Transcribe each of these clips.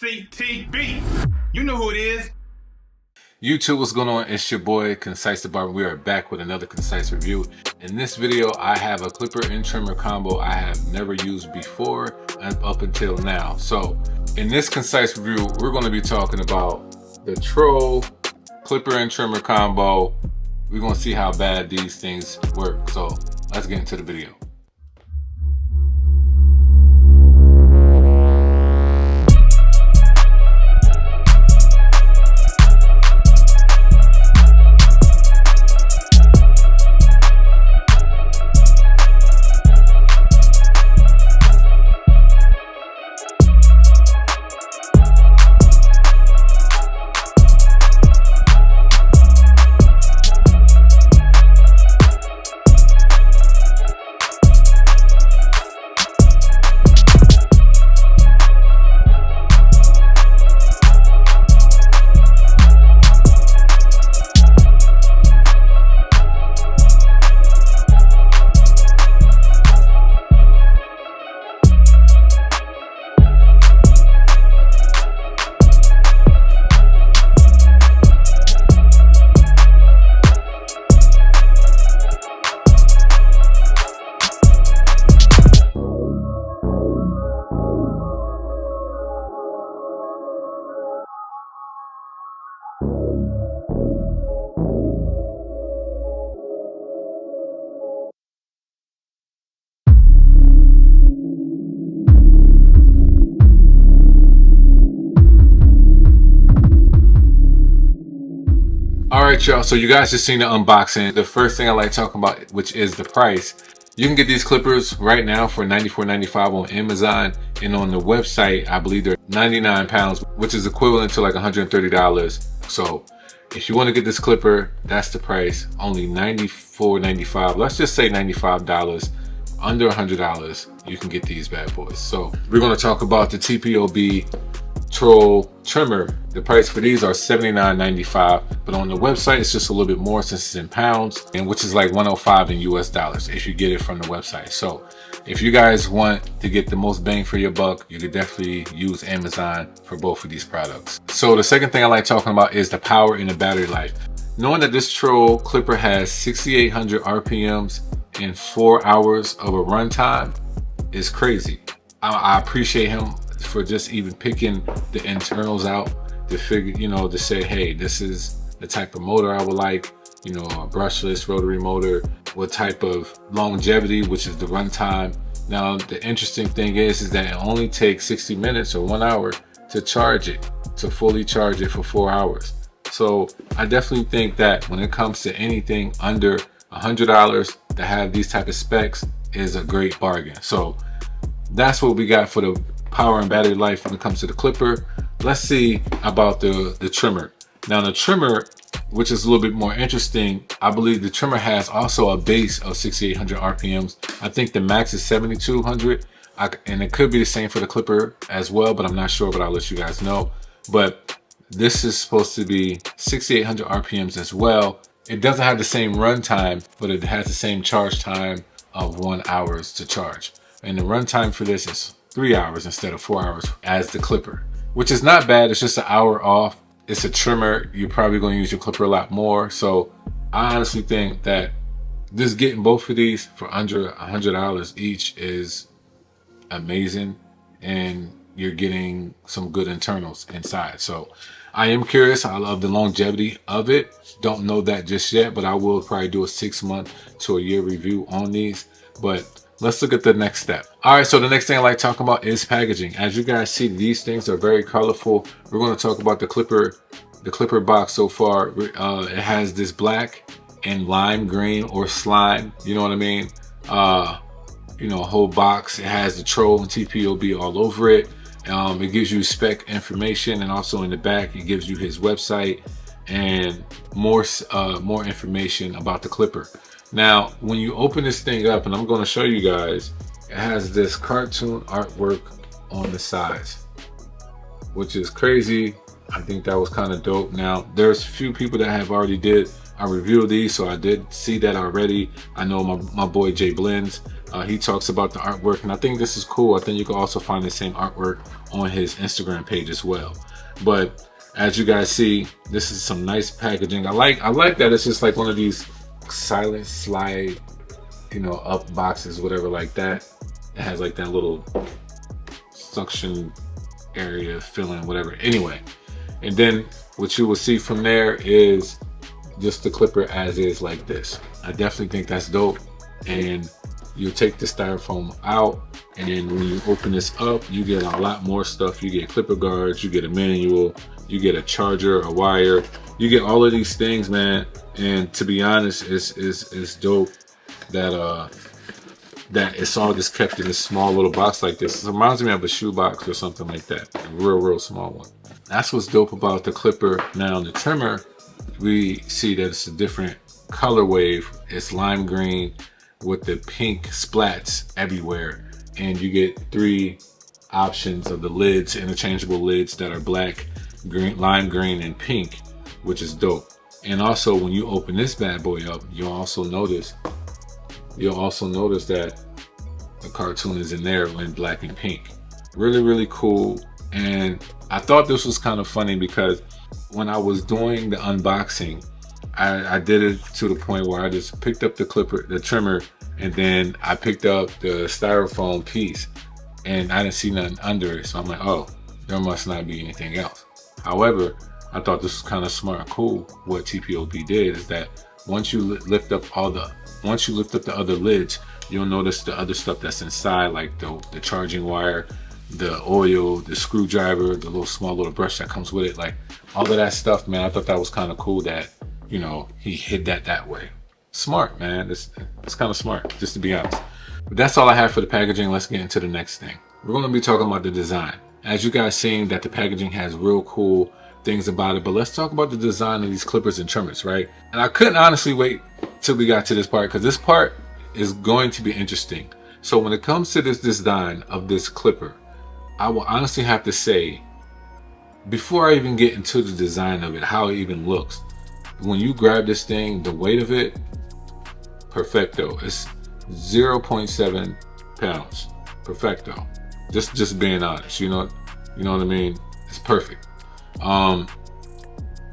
CTB. You know who it is. YouTube, what's going on? It's your boy Concise the Barber. We are back with another Concise review. In this video, I have a clipper and trimmer combo I have never used before and up until now. So in this Concise review, we're going to be talking about the Troll clipper and trimmer combo. We're going to see how bad these things work. So let's get into the video. Alright y'all, so you guys just seen the unboxing. The first thing I like talking about, which is the price. You can get these clippers right now for $94.95 on Amazon, and on the website I believe they're 99 pounds, which is equivalent to like $130. So if you want to get this clipper, that's the price, only $94.95. Let's just say $95, under $100 you can get these bad boys. So we're going to talk about the TPOB Troll trimmer. The price for these are $79.95, but on the website it's just a little bit more since it's in pounds, and which is like $105 in US dollars if you get it from the website. So if you guys want to get the most bang for your buck, you could definitely use Amazon for both of these products. So the second thing I like talking about is the power and the battery life. Knowing that this Troll clipper has 6,800 RPMs and 4 hours of a runtime is crazy. I appreciate him for just even picking the internals out to figure, to say, hey, this is the type of motor I would like, a brushless rotary motor, what type of longevity, which is the runtime. Now, the interesting thing is that it only takes 60 minutes or 1 hour to charge it, to fully charge it for 4 hours. So I definitely think that when it comes to anything under $100 to have these type of specs is a great bargain. So that's what we got for the power and battery life when it comes to the clipper. Let's see about the trimmer. Now the trimmer, which is a little bit more interesting, I believe the trimmer has also a base of 6,800 RPMs. I think the max is 7,200, and it could be the same for the clipper as well, but I'm not sure, but I'll let you guys know. But this is supposed to be 6,800 RPMs as well. It doesn't have the same run time, but it has the same charge time of 1 hour to charge. And the run time for this is 3 hours instead of 4 hours as the clipper, which is not bad. It's just an hour off. It's a trimmer. You're probably going to use your clipper a lot more. So I honestly think that just getting both of these for under $100 each is amazing, and you're getting some good internals inside. So I am curious. I love the longevity of it. Don't know that just yet, but I will probably do a 6 month to a year review on these. But let's look at the next step. All right, so the next thing I like talking about is packaging. As you guys see, these things are very colorful. We're going to talk about the clipper box so far. It has this black and lime green or slime, you know what I mean? A whole box. It has the Troll and TPOB all over it. It gives you spec information, and also in the back it gives you his website and more information about the clipper. Now, when you open this thing up, and I'm going to show you guys, it has this cartoon artwork on the sides, which is crazy. I think that was kind of dope. Now, there's a few people that have already did I reviewed these, so I did see that already. I know my boy Jay Blends, he talks about the artwork, and I think this is cool. I think you can also find the same artwork on his Instagram page as well. But as you guys see, this is some nice packaging. I like that it's just like one of these silent slide, you know, up boxes, whatever like that. It has like that little suction area filling, whatever. Anyway, and then what you will see from there is just the clipper as is like this. I definitely think that's dope. And you take the styrofoam out, and then when you open this up, you get a lot more stuff. You get clipper guards, you get a manual, you get a charger, a wire, you get all of these things, man. And to be honest, it's dope that that it's all just kept in this small little box like this. It reminds me of a shoe box or something like that, a real small one. That's what's dope about the clipper. Now the trimmer, we see that it's a different color wave. It's lime green with the pink splats everywhere, and you get 3 options of the lids, interchangeable lids that are black, green, lime green, and pink, which is dope. And also when you open this bad boy up, you'll also notice that the cartoon is in there in black and pink. Really cool. And I thought this was kind of funny because when I was doing the unboxing, I did it to the point where I just picked up the trimmer, and then I picked up the styrofoam piece, and I didn't see nothing under it. So I'm like, oh, there must not be anything else. However, I thought this was kind of smart and cool. What TPOB did is that once you lift up the other lids, you'll notice the other stuff that's inside, like the charging wire, the oil, the screwdriver, the small little brush that comes with it, like all of that stuff, man. I thought that was kind of cool that, you know, he hid that way. Smart, man. It's kind of smart, just to be honest. But that's all I have for the packaging. Let's get into the next thing. We're going to be talking about the design. As you guys seen, that the packaging has real cool things about it, but let's talk about the design of these clippers and trimmers, right? And I couldn't honestly wait till we got to this part, because this part is going to be interesting. So when it comes to this design of this clipper, I will honestly have to say, before I even get into the design of it, how it even looks, when you grab this thing, the weight of it, perfecto. It's 0.7 pounds, perfecto. Just being honest, you know what I mean? It's perfect.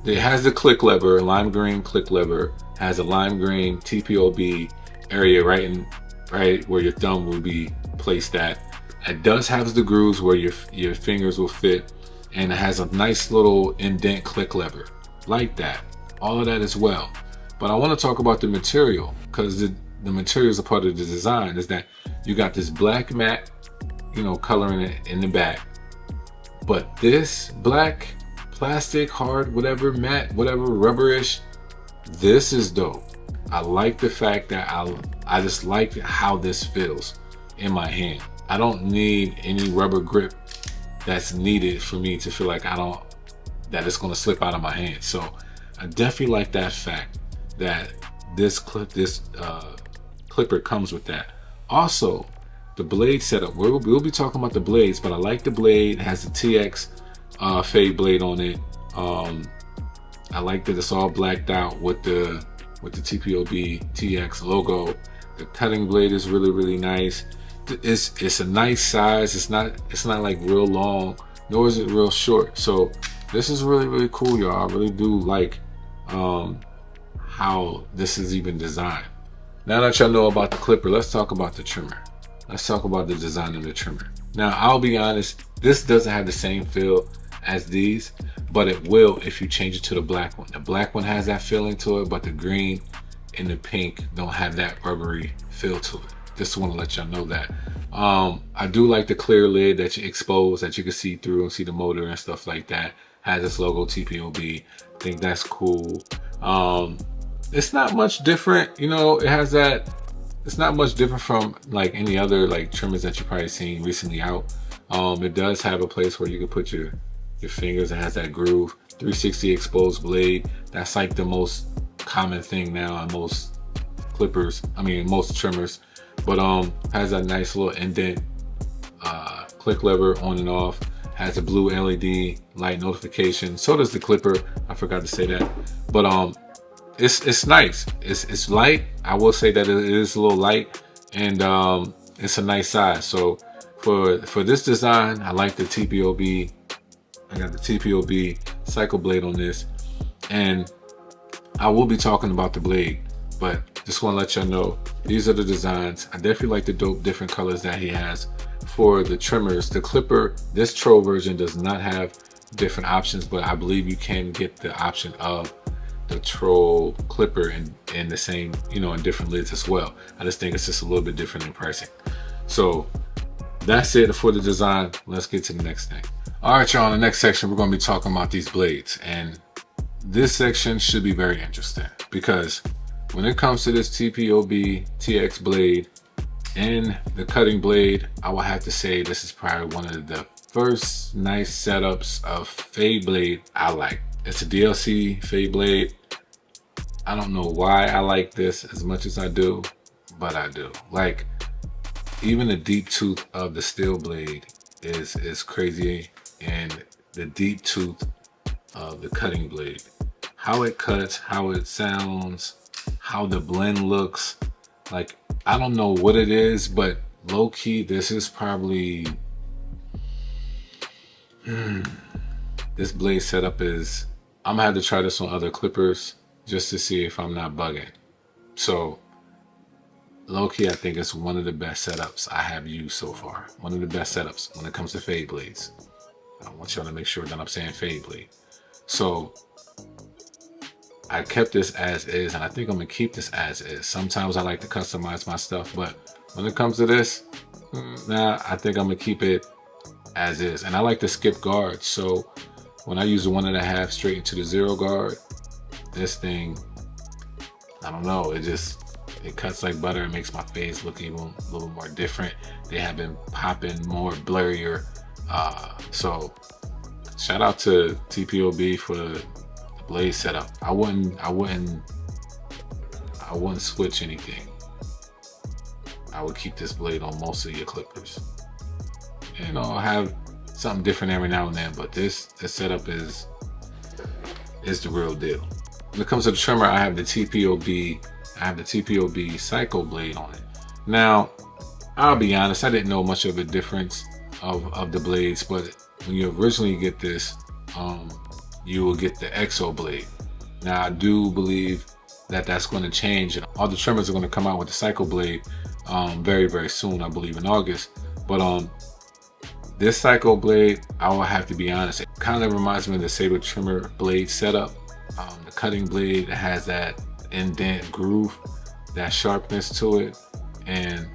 It has the click lever, lime green click lever, has a lime green TPOB area right where your thumb will be placed at. It does have the grooves where your fingers will fit, and it has a nice little indent click lever like that. All of that as well. But I want to talk about the material, because the material is a part of the design. Is that you got this black matte, you know, coloring it in the back, but this black plastic, hard, whatever, matte, whatever, rubberish, this is dope. I like the fact that I just like how this feels in my hand. I don't need any rubber grip that's needed for me to feel like that it's going to slip out of my hand. So I definitely like that fact that this clipper comes with that. Also, the blade setup, we'll be talking about the blades, but I like the blade. It has the TX fade blade on it. I like that it's all blacked out with the TPOB TX logo. The cutting blade is really nice. It's a nice size. It's not like real long, nor is it real short. So this is really cool, y'all. I really do like how this is even designed. Now that y'all know about the clipper, let's talk about the trimmer. Let's talk about the design of the trimmer. Now, I'll be honest, this doesn't have the same feel as these, but it will if you change it to the black one. The black one has that feeling to it, but the green and the pink don't have that rubbery feel to it. Just want to let y'all know that. I do like the clear lid that you expose, that you can see through and see the motor and stuff like that. Has this logo TPOB. I think that's cool. It's not much different, you know. It has that. It's not much different from like any other like trimmers that you've probably seen recently out. It does have a place where you can put your fingers. It has that groove. 360 exposed blade. That's like the most common thing now on most clippers. I mean, most trimmers. But has a nice little indent click lever on and off. Has a blue LED light notification. So does the clipper. I forgot to say that. But it's nice. It's light. I will say that it is a little light, and it's a nice size. So for this design, I like the TPOB. I got the TPOB cycle blade on this, and I will be talking about the blade, but just want to let y'all know these are the designs. I definitely like the dope different colors that he has. For the trimmers, the clipper, this troll version does not have different options, but I believe you can get the option of the troll clipper in the same, you know, in different lids as well. I just think it's just a little bit different in pricing. So that's it for the design. Let's get to the next thing. All right, y'all, in the next section, we're going to be talking about these blades, and this section should be very interesting because when it comes to this TPOB TX blade and the cutting blade, I will have to say this is probably one of the first nice setups of fade blade I like. It's a DLC fade blade. I don't know why I like this as much as I do, but I do. Like, even the deep tooth of the steel blade is crazy, and the deep tooth of the cutting blade, how it cuts, how it sounds, how the blend looks. Like, I don't know what it is, but low-key, this is probably this blade setup is, I'm gonna have to try this on other clippers just to see if I'm not bugging. So low-key, I think it's one of the best setups I have used so far. One of the best setups when it comes to fade blades. I want y'all to make sure that I'm saying fade blade. So I kept this as is, and I think I'm gonna keep this as is. Sometimes I like to customize my stuff, but when it comes to this, nah, I think I'm gonna keep it as is. And I like to skip guards. So when I use the 1.5 straight into the 0 guard, this thing, I don't know, it cuts like butter. It makes my face look even a little more different. They have been popping more blurrier. So shout out to TPOB for the blade setup. I wouldn't switch anything. I would keep this blade on most of your clippers. You know, have something different every now and then, but this setup is the real deal. When it comes to the trimmer, I have the TPOB cycle blade on it. Now, I'll be honest, I didn't know much of a difference of the blades, but when you originally get this, you will get the EXO blade. Now, I do believe that that's going to change, and all the trimmers are going to come out with the cycle blade very, very soon, I believe in August. But this cycle blade, I will have to be honest, it kind of reminds me of the saber trimmer blade setup. The cutting blade has that indent groove, that sharpness to it, and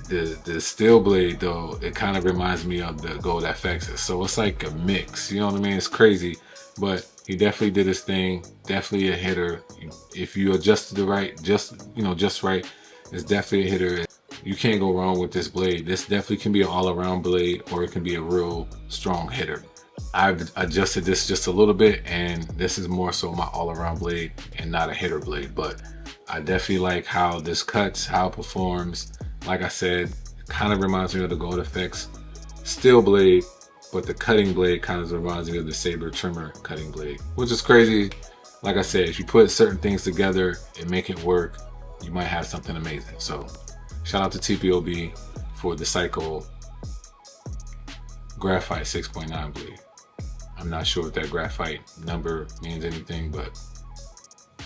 the steel blade though, it kind of reminds me of the Gold FXs. So it's like a mix, you know what I mean? It's crazy, but he definitely did his thing. Definitely a hitter. If you adjust it right, just right, it's definitely a hitter. You can't go wrong with this blade. This definitely can be an all-around blade, or it can be a real strong hitter. I've adjusted this just a little bit, and this is more so my all-around blade and not a hitter blade. But I definitely like how this cuts, how it performs. Like I said, it kind of reminds me of the Gold FX steel blade, but the cutting blade kind of reminds me of the saber trimmer cutting blade, which is crazy. Like I said, if you put certain things together and make it work, you might have something amazing. So shout out to TPOB for the cycle graphite 6.9 blade. I'm not sure if that graphite number means anything, but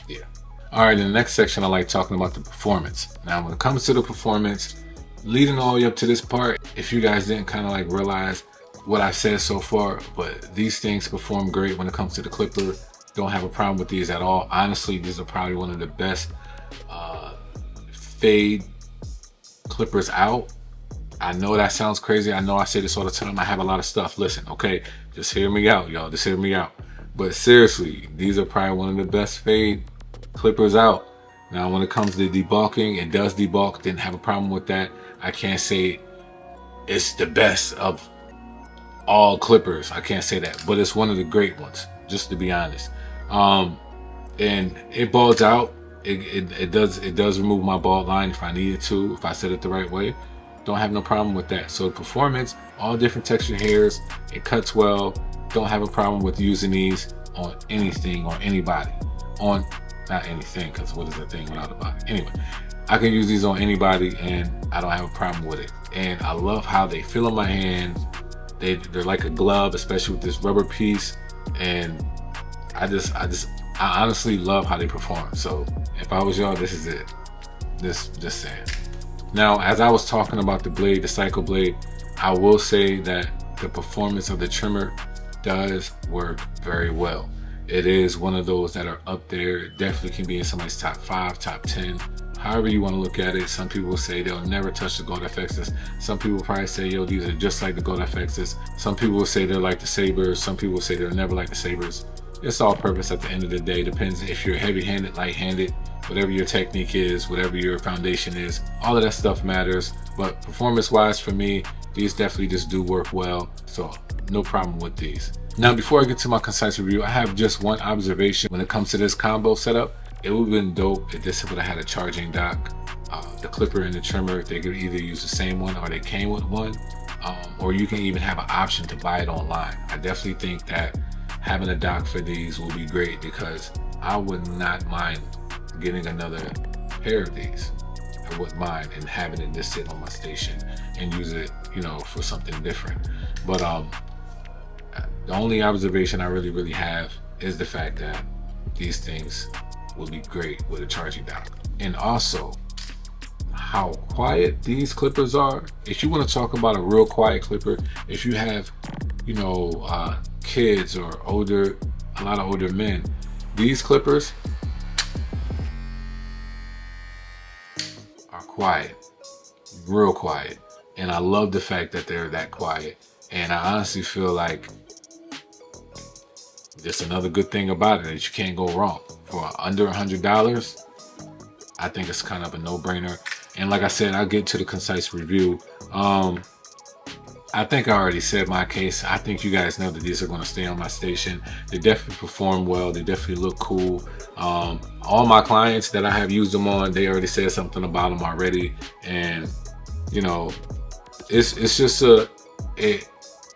yeah. All right, in the next section, I like talking about the performance. Now, when it comes to the performance, leading all the way up to this part, if you guys didn't kind of like realize what I've said so far, but these things perform great when it comes to the clipper. Don't have a problem with these at all. Honestly, these are probably one of the best fade clippers out. I know that sounds crazy. I know I say this all the time. I have a lot of stuff. Listen, okay, just hear me out, y'all. Just hear me out. But seriously, these are probably one of the best fade clippers out. Now, when it comes to debulking, it does debulk. Didn't have a problem with that. I can't say it's the best of all clippers. I can't say that, but it's one of the great ones, just to be honest. And it balls out. It does remove my bald line if I needed to, if I set it the right way. Don't have no problem with that. So performance, all different texture hairs, it cuts well. Don't have a problem with using these on anything or anybody. On not anything, because what is a thing without a body? Anyway, I can use these on anybody and I don't have a problem with it. And I love how they feel in my hand. They're like a glove, especially with this rubber piece. And I honestly love how they perform. So if I was y'all, this is it. Just saying. Now, as I was talking about the blade, the cycle blade, I will say that the performance of the trimmer does work very well. It is one of those that are up there. It definitely can be in somebody's top 5, top 10, however you want to look at it. Some people will say they'll never touch the Gold FXs. Some people will probably say, yo, these are just like the Gold FXs. Some people will say they're like the Sabres. Some people will say they're never like the Sabres. It's all purpose at the end of the day. Depends if you're heavy-handed, light-handed, whatever your technique is, whatever your foundation is, all of that stuff matters. But performance-wise for me, these definitely just do work well. So no problem with these. Now, before I get to my concise review, I have just one observation when it comes to this combo setup. It would have been dope if this would have had a charging dock, the clipper and the trimmer. They could either use the same one or they came with one, or you can even have an option to buy it online. I definitely think that having a dock for these will be great, because I would not mind getting another pair of these. I wouldn't mind, and having it just sit on my station and use it, you know, for something different. But the only observation I really have is the fact that these things will be great with a charging dock. And also how quiet these clippers are. If you want to talk about a real quiet clipper, if you have, you know, kids or a lot of older men, these clippers are quiet, real quiet. And I love the fact that they're that quiet. And I honestly feel like just another good thing about it that you can't go wrong. For under $100, I think it's kind of a no-brainer. And like I said, I'll get to the concise review. I think I already said my case. I think you guys know that these are going to stay on my station. They definitely perform well. They definitely look cool. All my clients that I have used them on, they already said something about them already. And you know, it's just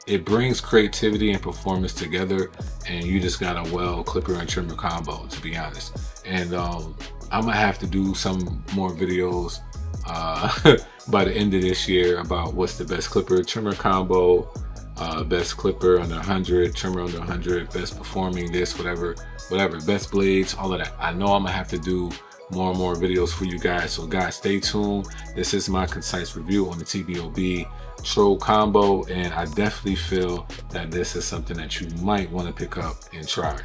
it brings creativity and performance together, and you just got a well clipper and trimmer combo, to be honest. And I'm gonna have to do some more videos by the end of this year about what's the best clipper trimmer combo, best clipper under 100, trimmer under 100, best performing this, whatever, best blades, all of that. I know I'm gonna have to do more and more videos for you guys, so guys, stay tuned. This is my concise review on the TPOB Troll Combo, and I definitely feel that this is something that you might want to pick up and try.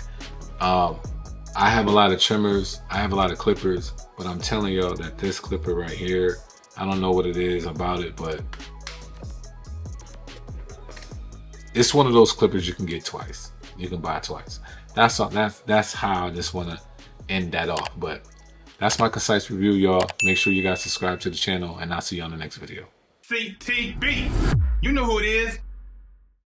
I have a lot of trimmers, I have a lot of clippers, but I'm telling y'all that this clipper right here, I don't know what it is about it, but it's one of those clippers you can get twice. You can buy twice. That's how I just want to end that off. But that's my concise review, y'all. Make sure you guys subscribe to the channel, and I'll see you on the next video. CTB, you know who it is.